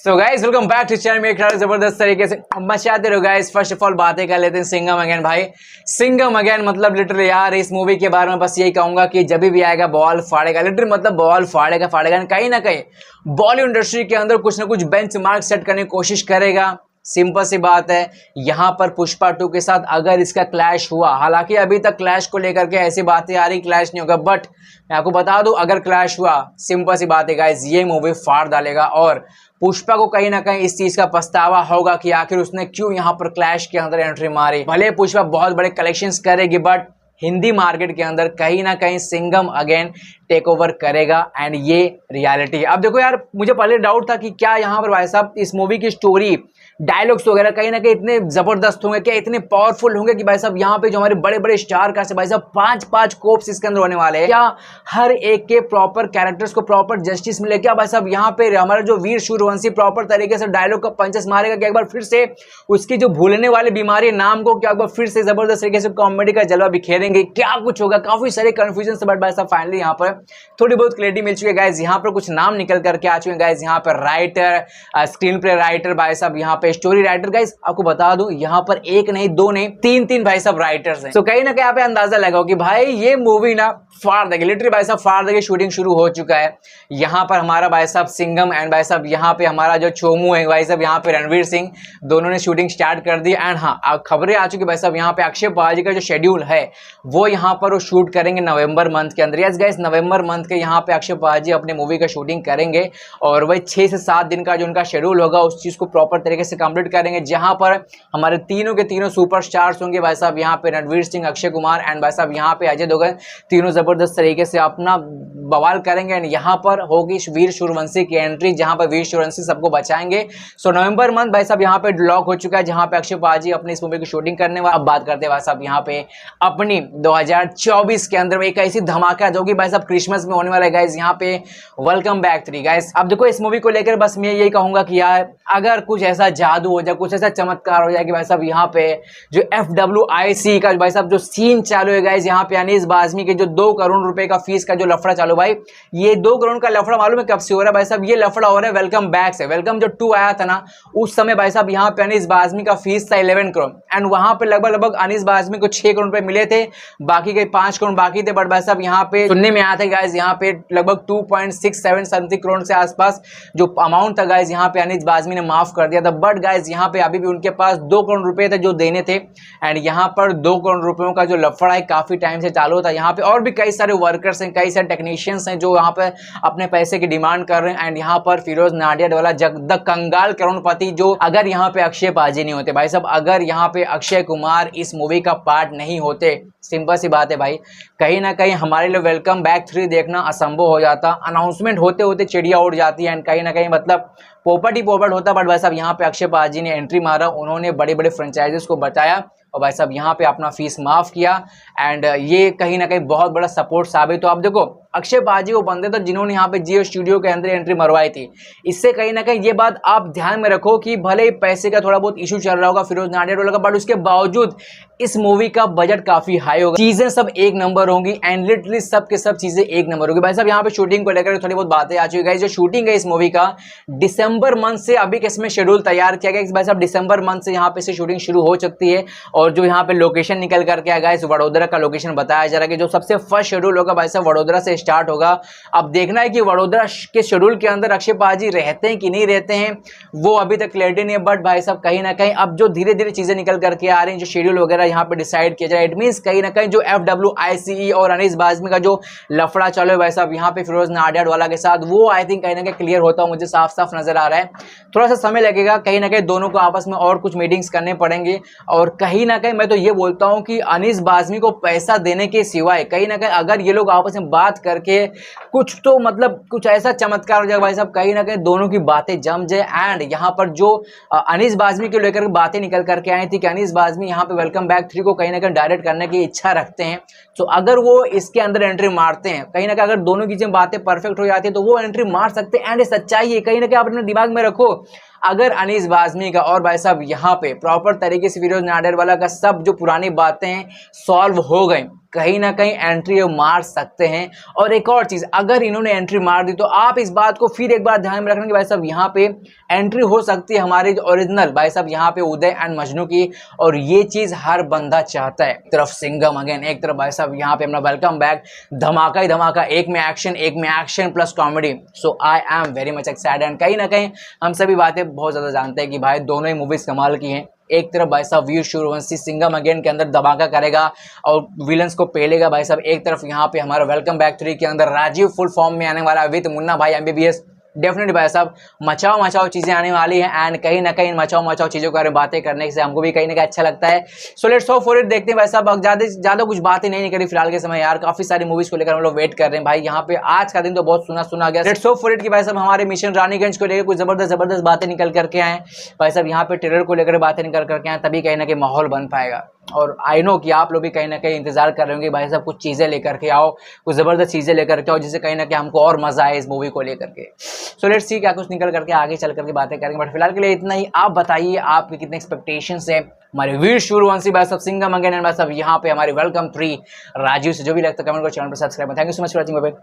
So guys welcome back to channel में एक जबरदस्त तरीके से मचाते रहो गाइस। फर्स्ट ऑफ ऑल बातें कर लेते हैं सिंघम अगेन। भाई सिंघम अगेन मतलब लिटरली यार इस मूवी के बारे में बस यही कहूंगा कि जब भी आएगा बॉल फाड़ेगा। लिटरली मतलब बॉल फाड़ेगा कहीं ना कहीं बॉलीवुड इंडस्ट्री के अंदर कुछ ना कुछ बेंचमार्क सेट करने की कोशिश करेगा। सिंपल सी बात है, यहाँ पर पुष्पा 2 के साथ अगर इसका क्लैश हुआ, हालांकि अभी तक क्लैश को लेकर के ऐसी बातें आ रही क्लैश नहीं होगा, बट मैं आपको बता दूं अगर क्लैश हुआ सिंपल सी बात है गाइस ये मूवी फाड़ डालेगा और पुष्पा को कहीं ना कहीं इस चीज का पछतावा होगा कि आखिर उसने क्यों यहाँ पर क्लैश के अंदर एंट्री मारी। भले पुष्पा बहुत बड़े कलेक्शंस करेगी बट हिंदी मार्केट के अंदर कहीं ना कहीं सिंघम अगेन टेक ओवर करेगा एंड ये रियलिटी है। अब देखो यार, मुझे पहले डाउट था कि क्या यहाँ पर भाई साहब इस मूवी की स्टोरी डायलॉग्स वगैरह कहीं ना कहीं इतने जबरदस्त होंगे, क्या इतने पावरफुल होंगे कि भाई साहब यहाँ पे जो हमारे बड़े बड़े स्टार कास्ट है भाई साहब 5-5 कोप्स इसके अंदर होने वाले हैं, क्या हर एक के प्रॉपर कैरेक्टर्स को प्रॉपर जस्टिस मिले, क्या भाई साहब यहाँ पे हमारा जो वीर सूर्यवंशी प्रॉपर तरीके से डायलॉग का पंचेस मारेगा, क्या एक बार फिर से उसकी जो भूलने वाली बीमारी नाम को क्या एक बार फिर से जबरदस्त तरीके से कॉमेडी का जलवा बिखेरेंगे, क्या कुछ होगा। काफी सारे कंफ्यूजन से बट भाई साहब फाइनली यहाँ पर थोड़ी बहुत क्लैरिटी मिल चुकी है गाइज। यहाँ पर कुछ नाम निकल करके आ चुके हैं गाइज, यहाँ पर राइटर, स्क्रीन प्ले राइटर भाई साहब, यहाँ पे स्टोरी राइटर गाइज आपको बता दूं यहाँ पर एक नहीं दो नहीं तीन भाई साहब राइटर्स हैं। तो कहीं ना कहीं यहाँ पे अंदाजा लगाओ कि भाई ये मूवी ना फाड़ देगी, लिटरली भाई साहब फाड़ देगी। शूटिंग शुरू हो चुका है यहाँ पर हमारा भाई साहब सिंघम एंड भाई साहब यहाँ पे हमारा जो चोमू है भाई साहब, यहाँ पे रणवीर सिंह, दोनों ने शूटिंग स्टार्ट कर दी। एंड हाँ खबरें आ चुकी भाई साहब यहाँ पे अक्षय पाजी का जो शेड्यूल है वो यहाँ पर वो शूट करेंगे नवंबर मंथ के अंदर। यस गाइस नवंबर मंथ के यहाँ पे अक्षय पाजी अपनी मूवी का शूटिंग करेंगे और वही 6 से 7 दिन का जो उनका शेड्यूल होगा उस चीज को प्रॉपर तरीके से कंप्लीट करेंगे, जहां पर हमारे तीनों के तीनों सुपरस्टार्स होंगे भाई साहब, यहाँ पे रणवीर सिंह, अक्षय कुमार एंड भाई साहब यहाँ पे अजय देवगन, तीनों जबरदस्त तरीके से अपना बवाल करेंगे। एंड यहाँ पर होगी वीर सूर्यवंशी की एंट्री, जहां पर वीर सूर्यवंशी सबको बचाएंगे। सो नवंबर मंथ भाई साहब यहाँ पे लॉक हो चुका है, जहां पे अक्षय पाजी अपनी इस मूवी की शूटिंग करने वाले। अब बात करते हैं भाई साहब यहाँ पे अपनी 2024 के अंदर में एक ऐसी धमाका जो कि भाई साहब क्रिसमस में होने वाला है गाइस, यहाँ पे वेलकम बैक 3 गाइस। अब देखो इस मूवी को लेकर बस मैं यही कहूंगा कि यार अगर कुछ ऐसा जादू हो जाए, कुछ ऐसा चमत्कार हो जाए कि भाई साहब यहाँ पे जो FWIC का भाई साहब जो सीन चालू है गाइस, यहाँ पे अनीस बाज़मी के जो 2 करोड़ रुपए का फीस का जो लफड़ा चालू, भाई ये 2 करोड़ का लफड़ा मालूम है कब से हो रहा है भाई साहब? ये लफड़ा हो रहा है वेलकम बैक से। वेलकम जो 2 आया था ना उस समय भाई साहब यहाँ पे अनीस बाज़मी का फीस था 11 करोड़ एंड वहां पे लगभग अनीस बाज़मी को 6 करोड़ रुपए मिले थे, बाकी के 5 करोड़ बाकी थे। बट भाई साहब यहाँ पे सुनने में आया था गाइस यहाँ पे लगभग 2.67 समथिंग करोड़ से आसपास जो अमाउंट था गाइस यहाँ पे अनीस बाज़मी ने माफ कर दिया था। बट गाइस यहाँ पे अभी भी उनके पास 2 करोड़ रुपए थे जो देने थे एंड यहाँ पर 2 करोड़ रुपयों का जो लफड़ा है काफी टाइम से चालू था। यहाँ पे और भी कई सारे वर्कर्स हैं, कई सारे टेक्नीशियंस हैं जो यहाँ पे अपने पैसे की डिमांड कर रहे हैं। एंड यहाँ पर फिरोज नाडियाडवाला द कंगाल करोड़पति, जो अगर यहाँ पे अक्षय पाजी नहीं होते भाई साहब, अगर यहाँ पे अक्षय कुमार इस मूवी का पार्ट नहीं होते, सिंपल सी बात है भाई कहीं ना कहीं हमारे लिए वेलकम बैक 3 देखना असंभव हो जाता। अनाउंसमेंट होते होते चिड़िया उड़ जाती है एंड कहीं ना कहीं मतलब पोपट ही पोपट होता। बट भाई साहब यहाँ पे अक्षय पाजी ने एंट्री मारा, उन्होंने बड़े बड़े फ्रेंचाइजेस को बताया और भाई साहब यहाँ पे अपना फीस माफ किया एंड ये कहीं ना कहीं बहुत बड़ा सपोर्ट साबित हो। अब देखो अक्षय पाजी वो बंदे थे जिन्होंने यहाँ पे जियो स्टूडियो के अंदर एंट्री मरवाई थी। इससे कहीं ना कहीं ये बात आप ध्यान में रखो कि भले ही पैसे का थोड़ा बहुत इशू चल रहा होगा फिरोज नाडियाडवाला का, बट उसके बावजूद इस मूवी का बजट काफी हाई होगा, चीजें सब एक नंबर होंगी एंड लिटरली सब के सब चीजें एक नंबर होगी। भाई साहब यहाँ पे शूटिंग को लेकर थोड़ी बहुत बातें आ चुकी है। जो शूटिंग है इस मूवी का दिसंबर मंथ से अभी किसमें शेड्यूल तैयार किया गया भाई साहब, दिसंबर मंथ से यहाँ पे से शूटिंग शुरू हो सकती है। और जो यहाँ पे लोकेशन निकल करके आएगा इस वडोदरा का लोकेशन बताया जा रहा है कि जो सबसे फर्स्ट शेड्यूल होगा भाई साहब वडोदरा से स्टार्ट होगा। अब देखना है कि वडोदरा के शेड्यूल के अंदर अक्षय पाजी रहते हैं कि नहीं रहते हैं, वो अभी तक क्लैरिटी नहीं है। बट भाई साहब कहीं ना कहीं अब जो धीरे धीरे चीजें निकल करके आ रही हैं, जो शेड्यूल वगैरह यहाँ पे डिसाइड किया जाए, इट मींस कहीं ना कहीं जो FWIC और अनीस बाज़मी का जो लफड़ा चालू है भाई साहब यहाँ पे फिरोज नाडियाडवाला के साथ, वो आई थिंक कहीं ना कहीं क्लियर होता मुझे साफ साफ नजर आ रहा है। थोड़ा सा समय लगेगा, कहीं ना कहीं दोनों को आपस में और कुछ मीटिंग्स करने पड़ेंगे और कहीं ना कहीं मैं तो ये बोलता हूँ कि अनीस बाज़मी को पैसा देने के सिवाय कहीं ना कहीं अगर ये लोग आपस में बात करके कुछ तो मतलब कुछ ऐसा चमत्कार हो जाए भाई साहब, कहीं ना कहीं दोनों की बातें जम जाए। एंड यहाँ पर जो अनीस बाज़मी को लेकर बातें निकल करके आई थी कि अनीस बाज़मी यहाँ पे वेलकम बैक 3 को कहीं ना कहीं डायरेक्ट करने की इच्छा रखते हैं, तो अगर वो इसके अंदर एंट्री मारते हैं कहीं ना कहीं अगर दोनों की बातें परफेक्ट हो जाती है तो वो एंट्री मार सकते हैं। एंड सच्चाई है, कहीं ना कहीं आप अपने दिमाग में रखो अगर अनीस बाज़मी का और भाई साहब यहाँ पे प्रॉपर तरीके से फिरोज नाडियाडवाला का सब जो पुरानी बातें सॉल्व हो गई, कहीं ना कहीं एंट्री मार सकते हैं। और एक और चीज़, अगर इन्होंने एंट्री मार दी तो आप इस बात को फिर एक बार ध्यान में रखना कि भाई साहब यहाँ पे एंट्री हो सकती है हमारी ओरिजिनल भाई साहब यहाँ पे उदय एंड मजनू की, और ये चीज़ हर बंदा चाहता है। एक तरफ सिंघम अगेन, एक तरफ भाई साहब यहाँ पे अपना वेलकम बैक, धमाका ही धमाका, एक में action plus comedy. So I am very much excited and कहीं ना कहीं हम सभी बातें बहुत ज़्यादा जानते हैं कि भाई दोनों ही मूवीज़ कमाल की हैं। एक तरफ भाई साहब वीर सूर्यवंशी सिंघम अगेन के अंदर धमाका करेगा और विलन्स को पेलेगा भाई साहब। एक तरफ यहाँ पे हमारा वेलकम बैक 3 के अंदर राजीव फुल फॉर्म में आने वाला विद मुन्ना भाई MBBS। डेफिनेटली भाई साहब मचाओ चीज़ें आने वाली हैं एंड कहीं ना कहीं मचाओ चीज़ों के बारे में बातें करने से हमको भी कहीं ना कहीं अच्छा लगता है। So let's hope for it. देखते हैं भाई साहब, ज़्यादा कुछ बातें नहीं करी फिलहाल के समय यार, काफ़ी सारी मूवीज़ को लेकर हम लोग वेट कर रहे हैं भाई। यहाँ पे आज का दिन तो बहुत सुना गया। लेट्स होप फॉर इट कि भाई साहब हमारे मिशन रानीगंज को लेकर कुछ ज़बरदस्त बातें निकल करके आए भाई साहब। यहाँ पे ट्रेलर को लेकर बातें निकल करके आए, तभी कहीं ना कहीं माहौल बन पाएगा। और आई नो कि आप लोग भी कहीं ना कहीं इंतजार कर रहे होंगे भाई साहब कुछ चीज़ें लेकर के आओ, कुछ ज़बरदस्त चीज़ें लेकर के आओ, जिससे कहीं ना कहीं हमको और मज़ा आए इस मूवी को लेकर के। सो लेट्स सी क्या कुछ निकल करके आगे चल करके बातें करेंगे, बट फिलहाल के लिए इतना ही। आप बताइए आपके कितने एक्सपेक्टेशंस है हमारे वीर सूर्यवंशी भाई साहब सिंघम अगेन एंड भाई साहब यहाँ पे हमारे वेलकम 3 राजीव से। जो भी लगता है कमेंट को, चैनल पर subscribe. Thank you so much for watching.